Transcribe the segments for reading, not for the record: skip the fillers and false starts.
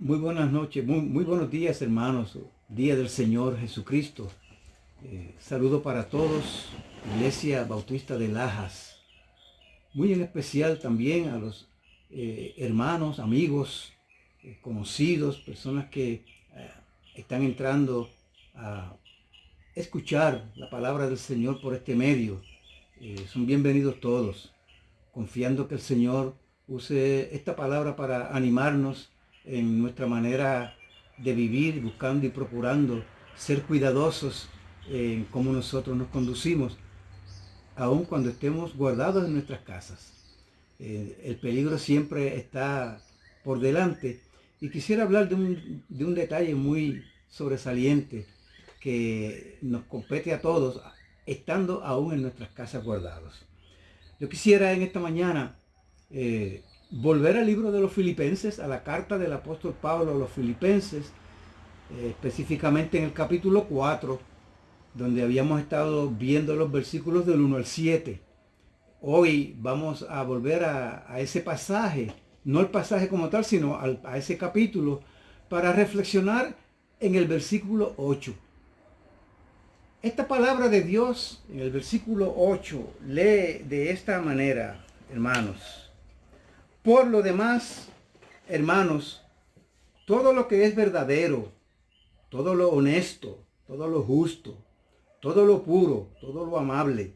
Muy buenas noches, muy buenos días, hermanos. Día del Señor Jesucristo. Saludo para todos, Iglesia Bautista de Lajas. Muy en especial también a los hermanos, amigos, conocidos, personas que están entrando a escuchar la palabra del Señor por este medio. Son bienvenidos todos, confiando que el Señor use esta palabra para animarnos en nuestra manera de vivir, buscando y procurando ser cuidadosos en cómo nosotros nos conducimos, aun cuando estemos guardados en nuestras casas. El peligro siempre está por delante y quisiera hablar de un detalle muy sobresaliente que nos compete a todos, estando aún en nuestras casas guardados. Yo quisiera en esta mañana volver al libro de los Filipenses, a la carta del apóstol Pablo a los Filipenses, específicamente en el capítulo 4, donde habíamos estado viendo los versículos del 1 al 7. Hoy vamos a volver a ese pasaje, no el pasaje como tal, sino a ese capítulo, para reflexionar en el versículo 8. Esta palabra de Dios en el versículo 8 lee de esta manera, hermanos. Por lo demás, hermanos, todo lo que es verdadero, todo lo honesto, todo lo justo, todo lo puro, todo lo amable,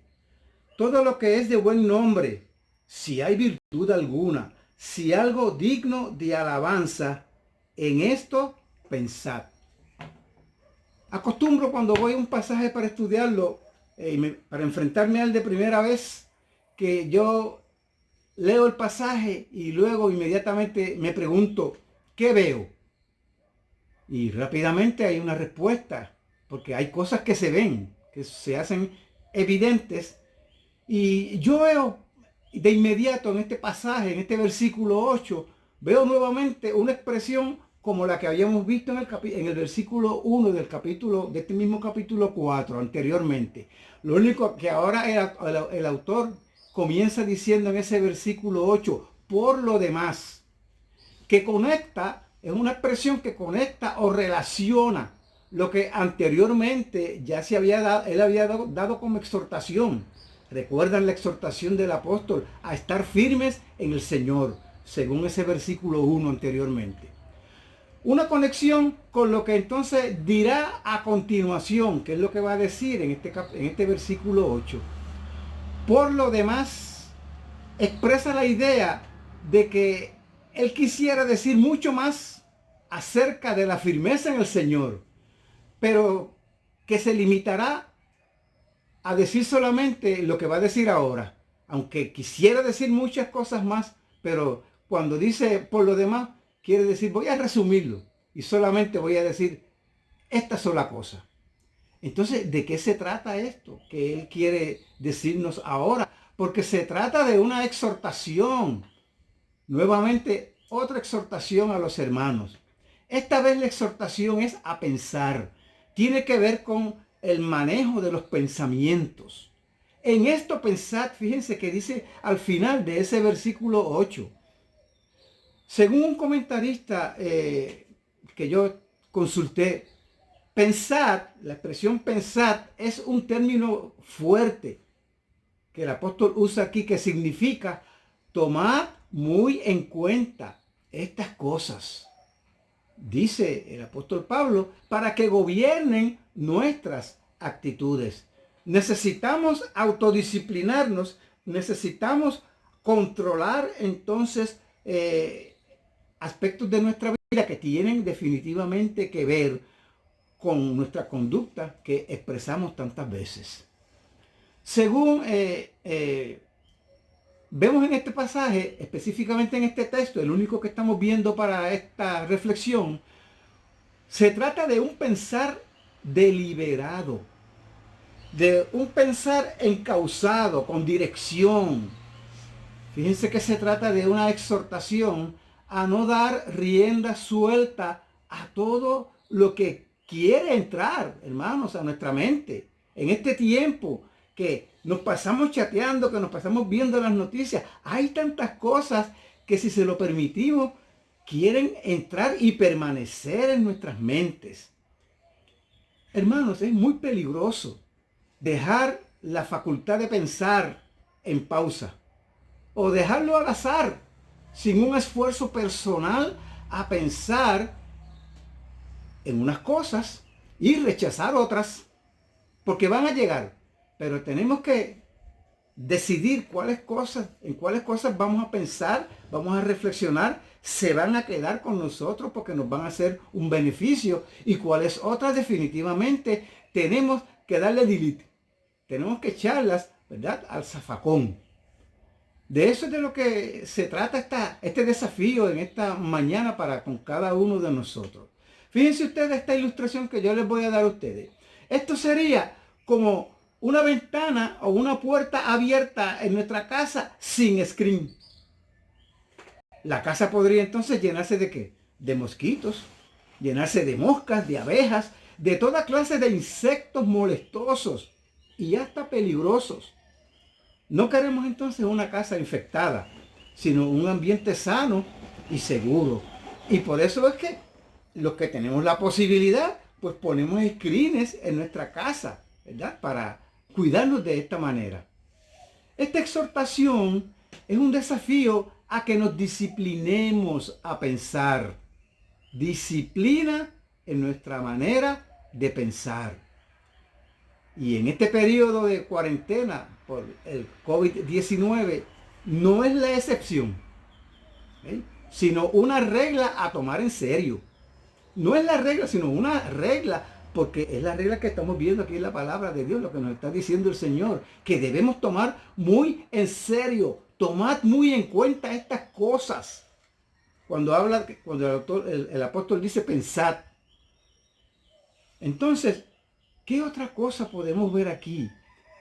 todo lo que es de buen nombre, si hay virtud alguna, si algo digno de alabanza, en esto pensad. Acostumbro cuando voy a un pasaje para estudiarlo, para enfrentarme a él de primera vez, que yo leo el pasaje y luego inmediatamente me pregunto, ¿qué veo? Y rápidamente hay una respuesta, porque hay cosas que se ven, que se hacen evidentes. Y yo veo de inmediato en este pasaje, en este versículo 8, veo nuevamente una expresión como la que habíamos visto en el versículo 1 de este mismo capítulo 4 anteriormente. Lo único que ahora el autor comienza diciendo en ese versículo 8, por lo demás, que conecta, es una expresión que conecta o relaciona lo que anteriormente ya él había dado como exhortación. Recuerdan la exhortación del apóstol a estar firmes en el Señor, según ese versículo 1 anteriormente. Una conexión con lo que entonces dirá a continuación, que es lo que va a decir en este versículo 8. Por lo demás, expresa la idea de que él quisiera decir mucho más acerca de la firmeza en el Señor, pero que se limitará a decir solamente lo que va a decir ahora, aunque quisiera decir muchas cosas más, pero cuando dice por lo demás, quiere decir, voy a resumirlo y solamente voy a decir esta sola cosa. Entonces, ¿de qué se trata esto que él quiere decirnos ahora? Porque se trata de una exhortación. Nuevamente, otra exhortación a los hermanos. Esta vez la exhortación es a pensar. Tiene que ver con el manejo de los pensamientos. En esto pensad, fíjense que dice al final de ese versículo 8. Según un comentarista que yo consulté, pensad, la expresión pensad es un término fuerte que el apóstol usa aquí, que significa tomad muy en cuenta estas cosas. Dice el apóstol Pablo, para que gobiernen nuestras actitudes. Necesitamos autodisciplinarnos, necesitamos controlar entonces aspectos de nuestra vida que tienen definitivamente que ver con nuestra conducta que expresamos tantas veces. Según vemos en este pasaje, específicamente en este texto, el único que estamos viendo para esta reflexión, se trata de un pensar deliberado, de un pensar encauzado, con dirección. Fíjense que se trata de una exhortación a no dar rienda suelta a todo lo que quiere entrar, hermanos, a nuestra mente. En este tiempo que nos pasamos chateando, que nos pasamos viendo las noticias, hay tantas cosas que si se lo permitimos, quieren entrar y permanecer en nuestras mentes. Hermanos, es muy peligroso dejar la facultad de pensar en pausa o dejarlo al azar, sin un esfuerzo personal a pensar en unas cosas y rechazar otras, porque van a llegar, pero tenemos que decidir en cuáles cosas vamos a pensar, vamos a reflexionar, se van a quedar con nosotros porque nos van a hacer un beneficio, y cuáles otras definitivamente tenemos que darle delete, tenemos que echarlas, ¿verdad?, al zafacón. De eso es de lo que se trata este desafío en esta mañana para con cada uno de nosotros. Fíjense ustedes esta ilustración que yo les voy a dar a ustedes. Esto sería como una ventana o una puerta abierta en nuestra casa sin screen. La casa podría entonces llenarse ¿de qué? De mosquitos, llenarse de moscas, de abejas, de toda clase de insectos molestosos y hasta peligrosos. No queremos entonces una casa infectada, sino un ambiente sano y seguro. Y por eso es que los que tenemos la posibilidad, pues ponemos screens en nuestra casa, ¿verdad?, para cuidarnos de esta manera. Esta exhortación es un desafío a que nos disciplinemos a pensar. Disciplina en nuestra manera de pensar. Y en este periodo de cuarentena por el COVID-19 no es la excepción, sino una regla a tomar en serio. No es la regla, sino una regla, porque es la regla que estamos viendo aquí en la palabra de Dios, lo que nos está diciendo el Señor, que debemos tomar muy en serio, tomad muy en cuenta estas cosas. Cuando el apóstol dice pensad. Entonces, ¿qué otra cosa podemos ver aquí?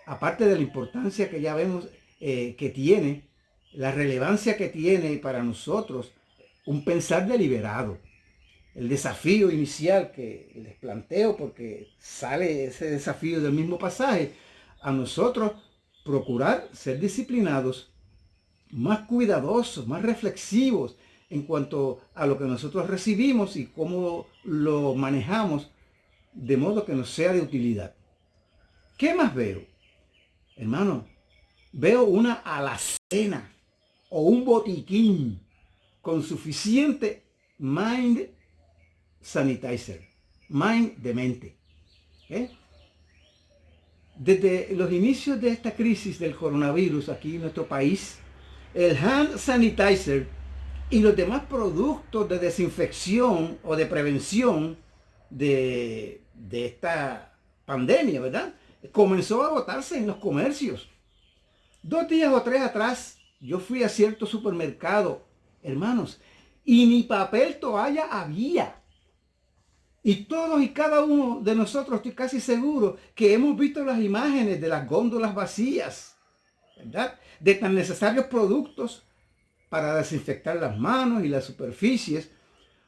Aparte de la importancia que ya vemos que tiene, la relevancia que tiene para nosotros, un pensar deliberado. El desafío inicial que les planteo, porque sale ese desafío del mismo pasaje, a nosotros procurar ser disciplinados, más cuidadosos, más reflexivos en cuanto a lo que nosotros recibimos y cómo lo manejamos, de modo que nos sea de utilidad. ¿Qué más veo? Hermano, veo una alacena o un botiquín con suficiente mind sanitizer, mind de mente. Desde los inicios de esta crisis del coronavirus aquí en nuestro país, el hand sanitizer y los demás productos de desinfección o de prevención de esta pandemia, ¿verdad?, comenzó a agotarse en los comercios. 2 días o 3 atrás, yo fui a cierto supermercado, hermanos, y ni papel toalla había. Y todos y cada uno de nosotros, estoy casi seguro, que hemos visto las imágenes de las góndolas vacías, ¿verdad?, de tan necesarios productos para desinfectar las manos y las superficies,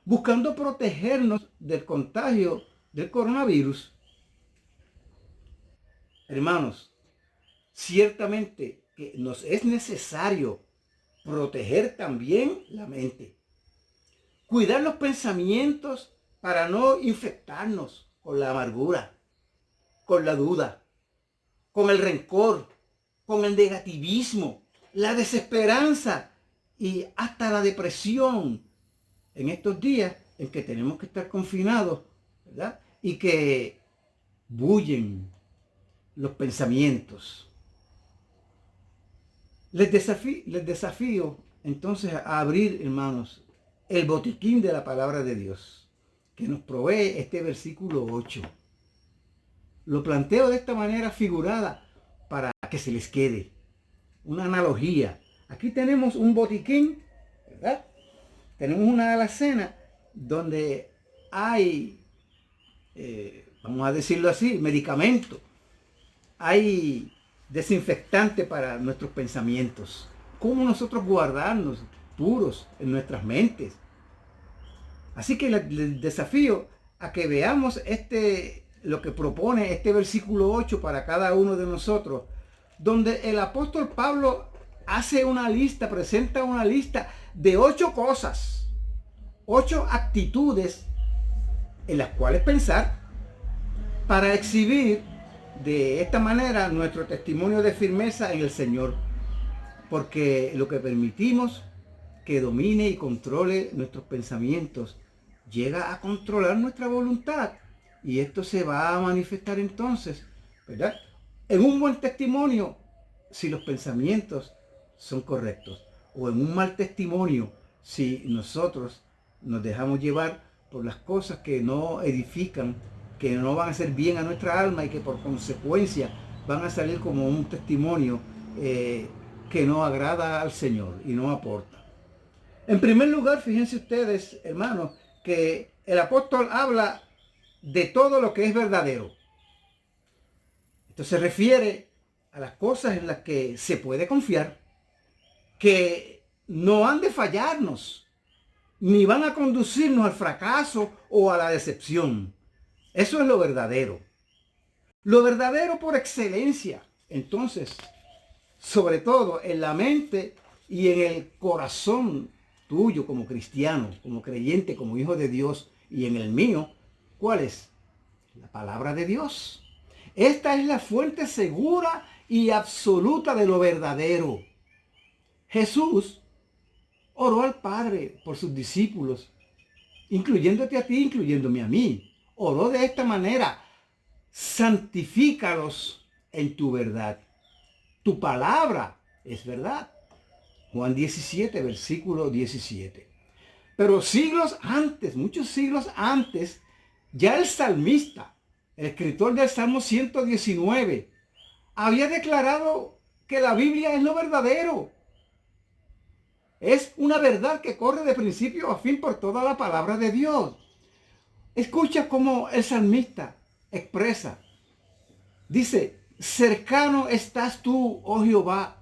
buscando protegernos del contagio del coronavirus. Hermanos, ciertamente que nos es necesario proteger también la mente, cuidar los pensamientos para no infectarnos con la amargura, con la duda, con el rencor, con el negativismo, la desesperanza y hasta la depresión en estos días en que tenemos que estar confinados, ¿verdad?, y que bullen los pensamientos. Les desafío entonces a abrir, hermanos, el botiquín de la palabra de Dios que nos provee este versículo 8. Lo planteo de esta manera figurada para que se les quede una analogía. Aquí tenemos un botiquín, ¿verdad? Tenemos una alacena donde hay, vamos a decirlo así, medicamento. Hay desinfectante para nuestros pensamientos. ¿Cómo nosotros guardarnos puros en nuestras mentes? Así que les desafío a que veamos lo que propone este versículo 8 para cada uno de nosotros, donde el apóstol Pablo hace una lista, presenta una lista de 8 cosas 8 actitudes en las cuales pensar para exhibir de esta manera nuestro testimonio de firmeza en el Señor. Porque lo que permitimos que domine y controle nuestros pensamientos llega a controlar nuestra voluntad. Y esto se va a manifestar entonces, ¿verdad?, en un buen testimonio si los pensamientos son correctos, o en un mal testimonio si nosotros nos dejamos llevar por las cosas que no edifican, que no van a hacer bien a nuestra alma y que por consecuencia van a salir como un testimonio que no agrada al Señor y no aporta. En primer lugar, fíjense ustedes, hermanos, que el apóstol habla de todo lo que es verdadero. Esto se refiere a las cosas en las que se puede confiar, que no han de fallarnos, ni van a conducirnos al fracaso o a la decepción. Eso es lo verdadero. Lo verdadero por excelencia. Entonces, sobre todo en la mente y en el corazón tuyo como cristiano, como creyente, como hijo de Dios, y en el mío, ¿cuál es? La palabra de Dios. Esta es la fuente segura y absoluta de lo verdadero. Jesús oró al Padre por sus discípulos, incluyéndote a ti, incluyéndome a mí. Oró de esta manera: santifícalos en tu verdad. Tu palabra es verdad. Juan 17, versículo 17. Pero siglos antes, muchos siglos antes, ya el salmista, el escritor del Salmo 119, había declarado que la Biblia es lo verdadero. Es una verdad que corre de principio a fin por toda la palabra de Dios. Escucha cómo el salmista expresa. Dice: cercano estás tú, oh Jehová,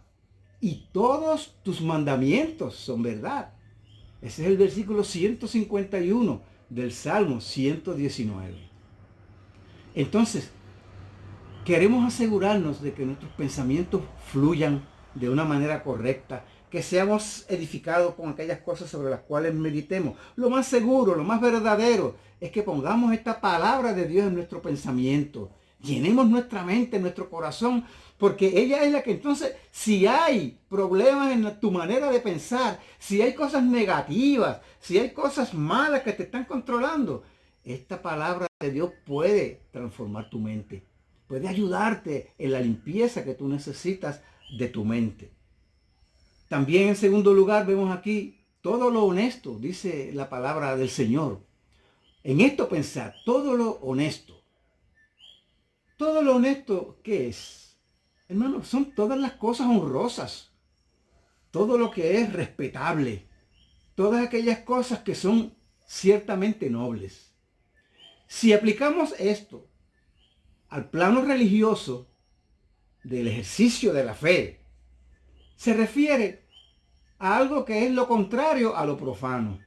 y todos tus mandamientos son verdad. Ese es el versículo 151 del Salmo 119. Entonces, queremos asegurarnos de que nuestros pensamientos fluyan de una manera correcta, que seamos edificados con aquellas cosas sobre las cuales meditemos. Lo más seguro, lo más verdadero, es que pongamos esta palabra de Dios en nuestro pensamiento. Llenemos nuestra mente, nuestro corazón, porque ella es la que entonces, si hay problemas en tu manera de pensar, si hay cosas negativas, si hay cosas malas que te están controlando, esta palabra de Dios puede transformar tu mente. Puede ayudarte en la limpieza que tú necesitas de tu mente. También en segundo lugar vemos aquí todo lo honesto, dice la palabra del Señor. En esto pensar, todo lo honesto. Todo lo honesto, ¿qué es? Hermano, son todas las cosas honrosas. Todo lo que es respetable. Todas aquellas cosas que son ciertamente nobles. Si aplicamos esto al plano religioso del ejercicio de la fe, se refiere a algo que es lo contrario a lo profano.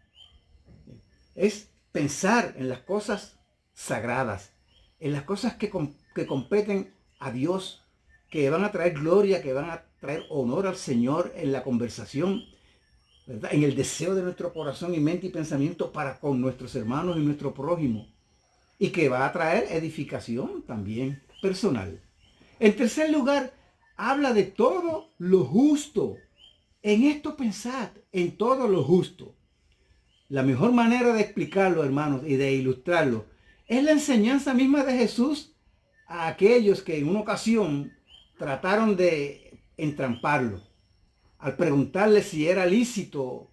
Es pensar en las cosas sagradas, en las cosas que competen a Dios, que van a traer gloria, que van a traer honor al Señor en la conversación, ¿verdad?, en el deseo de nuestro corazón y mente y pensamiento para con nuestros hermanos y nuestro prójimo, y que va a traer edificación también personal. En tercer lugar, habla de todo lo justo. En esto pensad, en todo lo justo. La mejor manera de explicarlo, hermanos, y de ilustrarlo, es la enseñanza misma de Jesús a aquellos que en una ocasión trataron de entramparlo, al preguntarle si era lícito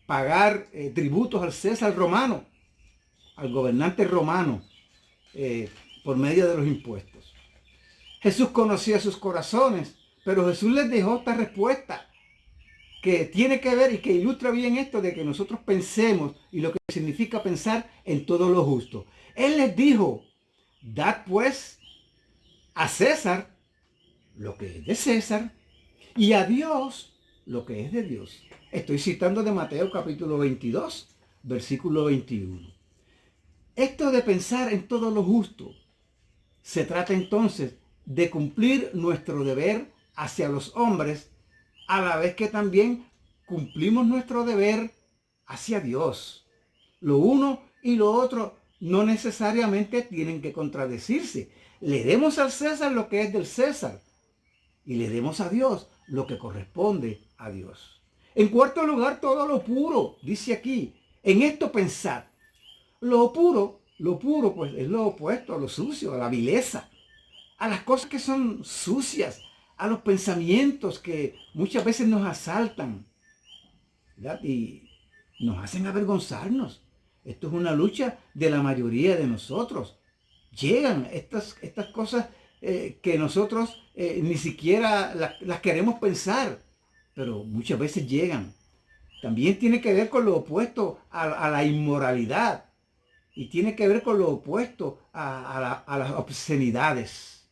pagar tributos al César romano, al gobernante romano, por medio de los impuestos. Jesús conocía sus corazones, pero Jesús les dejó esta respuesta que tiene que ver y que ilustra bien esto de que nosotros pensemos y lo que significa pensar en todo lo justo. Él les dijo: dad pues a César lo que es de César y a Dios lo que es de Dios. Estoy citando de Mateo capítulo 22, versículo 21. Esto de pensar en todo lo justo se trata entonces de cumplir nuestro deber hacia los hombres, a la vez que también cumplimos nuestro deber hacia Dios. Lo uno y lo otro no necesariamente tienen que contradecirse. Le demos al César lo que es del César y le demos a Dios lo que corresponde a Dios. En cuarto lugar, todo lo puro, dice aquí, en esto pensad. Lo puro pues es lo opuesto a lo sucio, a la vileza, a las cosas que son sucias, a los pensamientos que muchas veces nos asaltan, ¿verdad? Y nos hacen avergonzarnos. Esto es una lucha de la mayoría de nosotros. Llegan estas cosas que nosotros ni siquiera las queremos pensar, pero muchas veces llegan. También tiene que ver con lo opuesto a la inmoralidad y tiene que ver con lo opuesto a las obscenidades.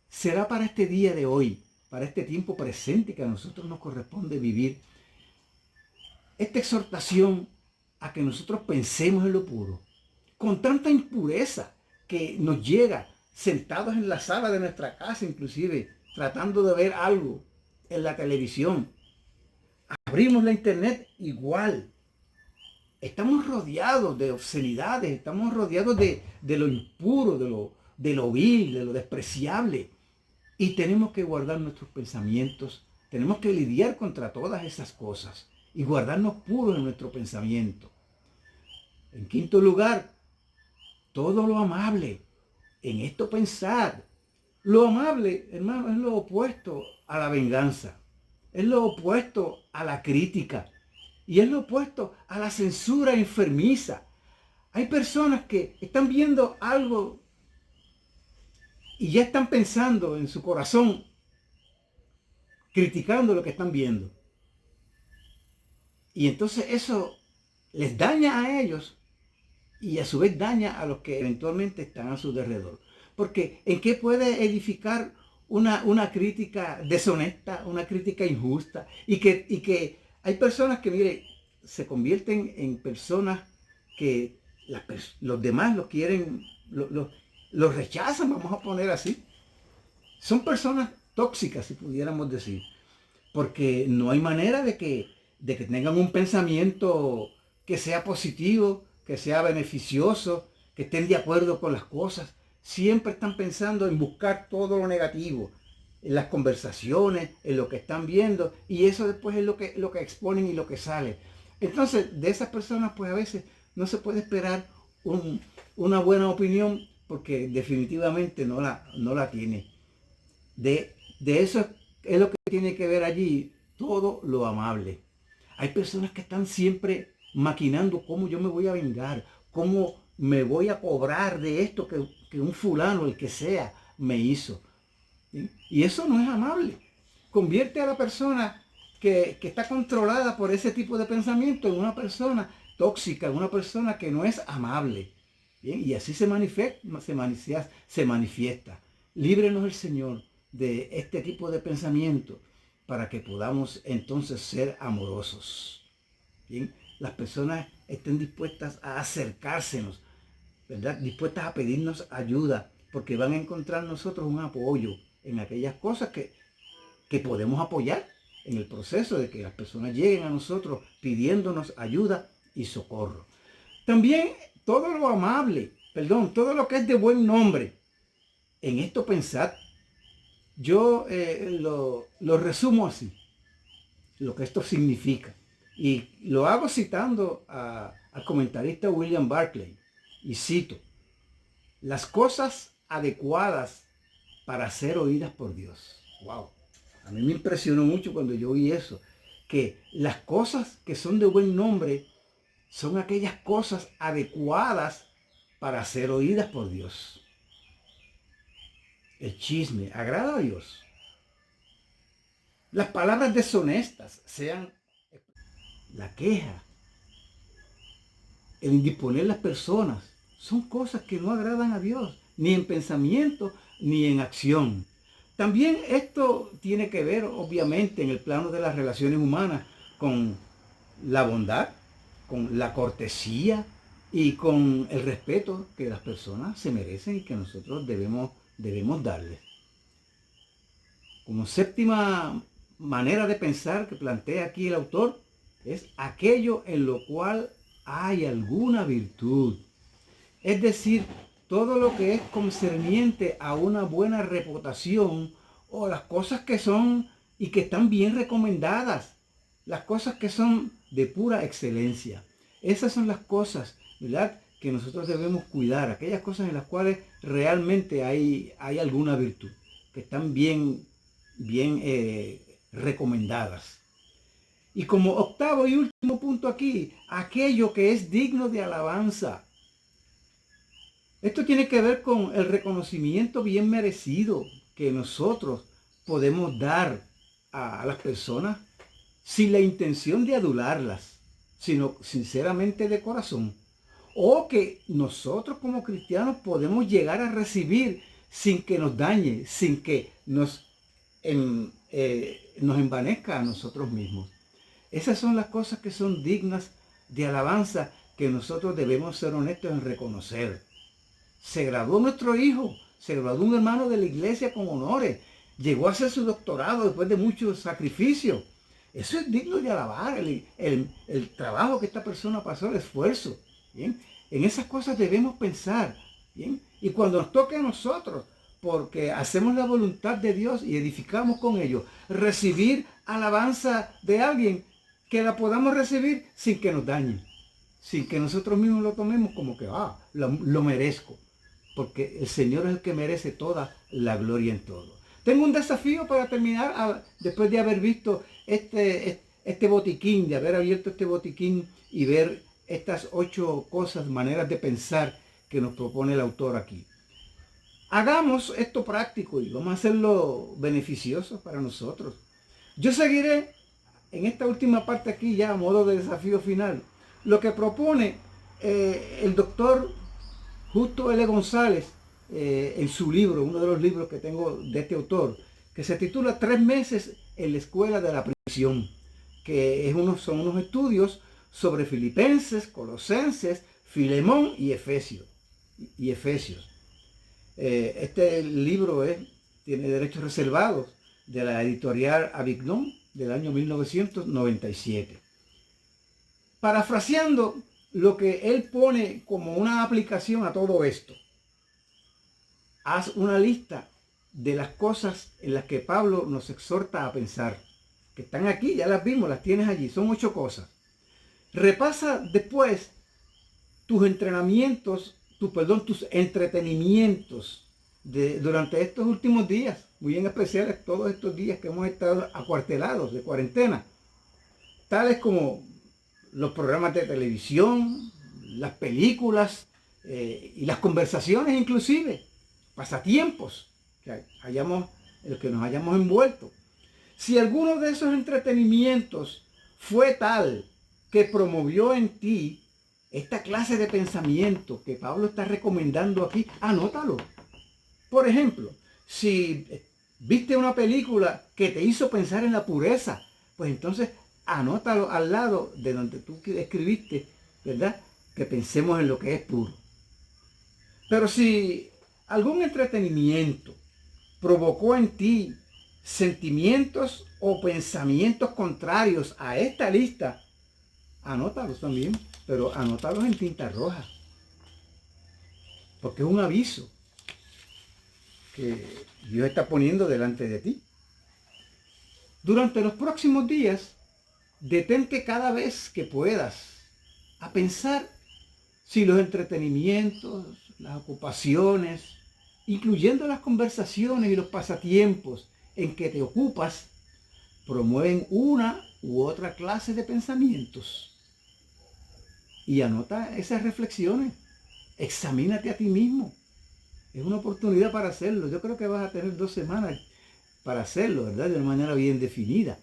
Será para este día de hoy, para este tiempo presente que a nosotros nos corresponde vivir, esta exhortación a que nosotros pensemos en lo puro, con tanta impureza que nos llega sentados en la sala de nuestra casa, inclusive tratando de ver algo en la televisión. Abrimos la internet igual. Estamos rodeados de obscenidades, estamos rodeados de lo impuro, de lo vil, de lo despreciable. Y tenemos que guardar nuestros pensamientos, tenemos que lidiar contra todas esas cosas y guardarnos puros en nuestro pensamiento. En quinto lugar, todo lo amable. En esto pensar. Lo amable, hermano, es lo opuesto a la venganza. Es lo opuesto a la crítica. Y es lo opuesto a la censura enfermiza. Hay personas que están viendo algo y ya están pensando en su corazón, criticando lo que están viendo. Y entonces eso les daña a ellos y a su vez daña a los que eventualmente están a su alrededor. Porque ¿en qué puede edificar una crítica deshonesta, una crítica injusta? Y que hay personas que, mire, se convierten en personas que los demás los quieren, los rechazan, vamos a poner así. Son personas tóxicas, si pudiéramos decir. Porque no hay manera de que tengan un pensamiento que sea positivo, que sea beneficioso, que estén de acuerdo con las cosas. Siempre están pensando en buscar todo lo negativo, en las conversaciones, en lo que están viendo, y eso después es lo que exponen y lo que sale. Entonces, de esas personas, pues a veces no se puede esperar una buena opinión porque definitivamente no la tiene. De eso es lo que tiene que ver allí todo lo amable. Hay personas que están siempre maquinando cómo yo me voy a vengar, cómo me voy a cobrar de esto que un fulano, el que sea, me hizo. ¿Sí? Y eso no es amable. Convierte a la persona que está controlada por ese tipo de pensamiento en una persona tóxica, en una persona que no es amable. ¿Bien? Y así se manifiesta. Líbrenos el Señor de este tipo de pensamiento para que podamos entonces ser amorosos. ¿Bien? Las personas estén dispuestas a acercársenos, ¿verdad? Dispuestas a pedirnos ayuda, porque van a encontrar nosotros un apoyo en aquellas cosas que podemos apoyar en el proceso de que las personas lleguen a nosotros pidiéndonos ayuda y socorro. También todo lo amable, todo lo que es de buen nombre. En esto pensad, yo lo resumo así, lo que esto significa. Y lo hago citando al comentarista William Barclay. Y cito, las cosas adecuadas para ser oídas por Dios. Wow. A mí me impresionó mucho cuando yo oí eso. Que las cosas que son de buen nombre son aquellas cosas adecuadas para ser oídas por Dios. El chisme agrada a Dios. Las palabras deshonestas, sean la queja, el indisponer las personas, son cosas que no agradan a Dios, ni en pensamiento ni en acción. También esto tiene que ver, obviamente, en el plano de las relaciones humanas, con la bondad, con la cortesía y con el respeto que las personas se merecen y que nosotros debemos darles. Como séptima manera de pensar que plantea aquí el autor, es aquello en lo cual hay alguna virtud. Es decir, todo lo que es concerniente a una buena reputación o las cosas que son y que están bien recomendadas, las cosas que son de pura excelencia. Esas son las cosas, ¿verdad?, que nosotros debemos cuidar, aquellas cosas en las cuales realmente hay alguna virtud, que están bien recomendadas. Y como octavo y último punto aquí, aquello que es digno de alabanza. Esto tiene que ver con el reconocimiento bien merecido que nosotros podemos dar a las personas sin la intención de adularlas, sino sinceramente de corazón. O que nosotros como cristianos podemos llegar a recibir sin que nos dañe, sin que nos envanezca a nosotros mismos. Esas son las cosas que son dignas de alabanza, que nosotros debemos ser honestos en reconocer. Se graduó nuestro hijo, se graduó un hermano de la iglesia con honores, llegó a hacer su doctorado después de mucho sacrificio. Eso es digno de alabar, el trabajo que esta persona pasó, el esfuerzo. ¿Bien? En esas cosas debemos pensar. ¿Bien? Y cuando nos toque a nosotros, porque hacemos la voluntad de Dios y edificamos con ello, recibir alabanza de alguien, que la podamos recibir sin que nos dañe, sin que nosotros mismos lo tomemos como que, lo merezco, porque el Señor es el que merece toda la gloria en todo. Tengo un desafío para terminar, después de haber visto este botiquín, de haber abierto este botiquín y ver estas 8 cosas, maneras de pensar que nos propone el autor aquí. Hagamos esto práctico y vamos a hacerlo beneficioso para nosotros. Yo seguiré en esta última parte aquí, ya a modo de desafío final, lo que propone el doctor Justo L. González en su libro, uno de los libros que tengo de este autor, que se titula 3 meses en la escuela de la prisión, que son unos estudios sobre Filipenses, Colosenses, Filemón y Efesios. Este libro tiene derechos reservados, de la editorial Avignon, del año 1997. Parafraseando lo que él pone como una aplicación a todo esto: haz una lista de las cosas en las que Pablo nos exhorta a pensar, que están aquí, ya las vimos, las tienes allí, son 8 cosas. Repasa después tus entrenamientos, tus entretenimientos durante estos últimos días, muy en especial todos estos días que hemos estado acuartelados de cuarentena, tales como los programas de televisión, las películas y las conversaciones, inclusive pasatiempos en los que nos hayamos envuelto. Si alguno de esos entretenimientos fue tal que promovió en ti esta clase de pensamiento que Pablo está recomendando aquí, anótalo. Por ejemplo, si viste una película que te hizo pensar en la pureza, pues entonces anótalo al lado de donde tú escribiste, ¿verdad?, que pensemos en lo que es puro. Pero si algún entretenimiento provocó en ti sentimientos o pensamientos contrarios a esta lista, anótalos también, pero anótalos en tinta roja, porque es un aviso que Dios está poniendo delante de ti. Durante los próximos días, detente cada vez que puedas a pensar si los entretenimientos, las ocupaciones, incluyendo las conversaciones y los pasatiempos en que te ocupas, promueven una u otra clase de pensamientos. Y anota esas reflexiones. Examínate a ti mismo. Es una oportunidad para hacerlo. Yo creo que vas a tener 2 semanas para hacerlo, ¿verdad?, de una manera bien definida.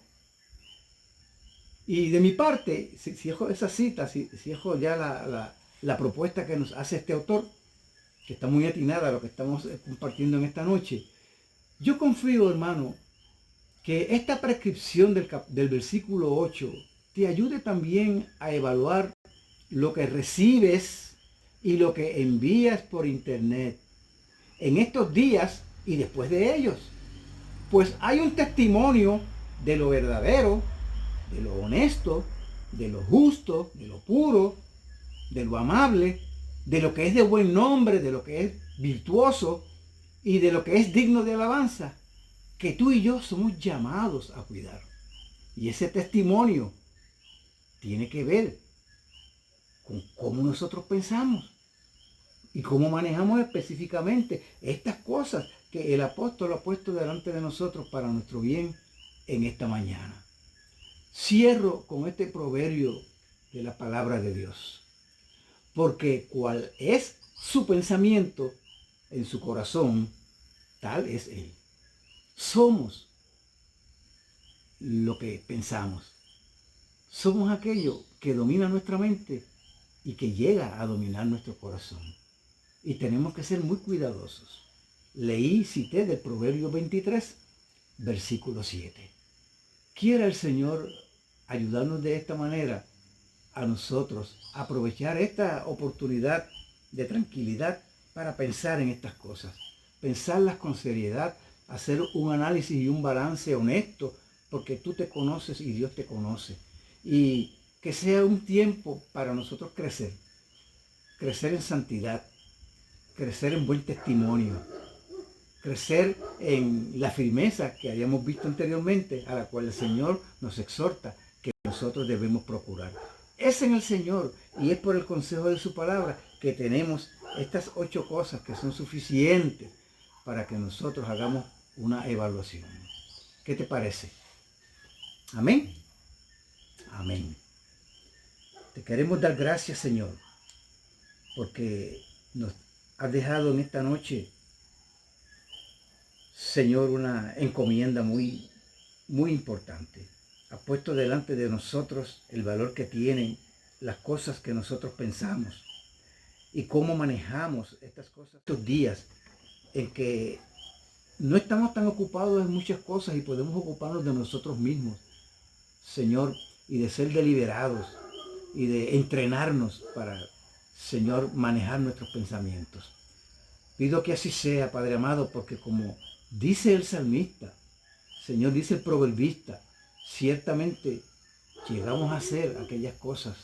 Y de mi parte, si dejo esa cita, si dejo ya la propuesta que nos hace este autor, que está muy atinada a lo que estamos compartiendo en esta noche, yo confío, hermano, que esta prescripción del versículo 8 te ayude también a evaluar lo que recibes y lo que envías por internet en estos días y después de ellos. Pues hay un testimonio de lo verdadero, de lo honesto de lo justo, de lo puro, de lo amable, de lo que es de buen nombre, de lo que es virtuoso y de lo que es digno de alabanza, que tú y yo somos llamados a cuidar. Y ese testimonio tiene que ver con cómo nosotros pensamos y cómo manejamos específicamente estas cosas que el apóstol ha puesto delante de nosotros para nuestro bien en esta mañana. Cierro con este proverbio de la palabra de Dios, porque cual es su pensamiento en su corazón, tal es él. Somos lo que pensamos. Somos aquello que domina nuestra mente y que llega a dominar nuestro corazón. Y tenemos que ser muy cuidadosos. Cité del Proverbio 23, versículo 7. Quiera el Señor ayudarnos de esta manera a nosotros a aprovechar esta oportunidad de tranquilidad para pensar en estas cosas. Pensarlas con seriedad, hacer un análisis y un balance honesto, porque tú te conoces y Dios te conoce. Y que sea un tiempo para nosotros crecer en santidad, crecer en buen testimonio, crecer en la firmeza que habíamos visto anteriormente, a la cual el Señor nos exhorta que nosotros debemos procurar. Es en el Señor y es por el consejo de su palabra que tenemos estas 8 cosas que son suficientes para que nosotros hagamos una evaluación. ¿Qué te parece? Amén. Amén. Te queremos dar gracias, Señor, porque nos has dejado en esta noche, Señor, una encomienda muy importante. Ha puesto delante de nosotros el valor que tienen las cosas que nosotros pensamos y cómo manejamos estas cosas estos días en que no estamos tan ocupados en muchas cosas y podemos ocuparnos de nosotros mismos, Señor, y de ser deliberados y de entrenarnos para, Señor, manejar nuestros pensamientos. Pido que así sea, Padre amado, porque como dice el salmista, Señor, dice el proverbista, ciertamente llegamos a hacer aquellas cosas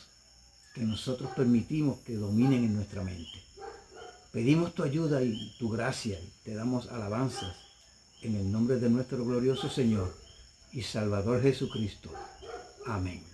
que nosotros permitimos que dominen en nuestra mente. Pedimos tu ayuda y tu gracia y te damos alabanzas en el nombre de nuestro glorioso Señor y Salvador Jesucristo. Amén.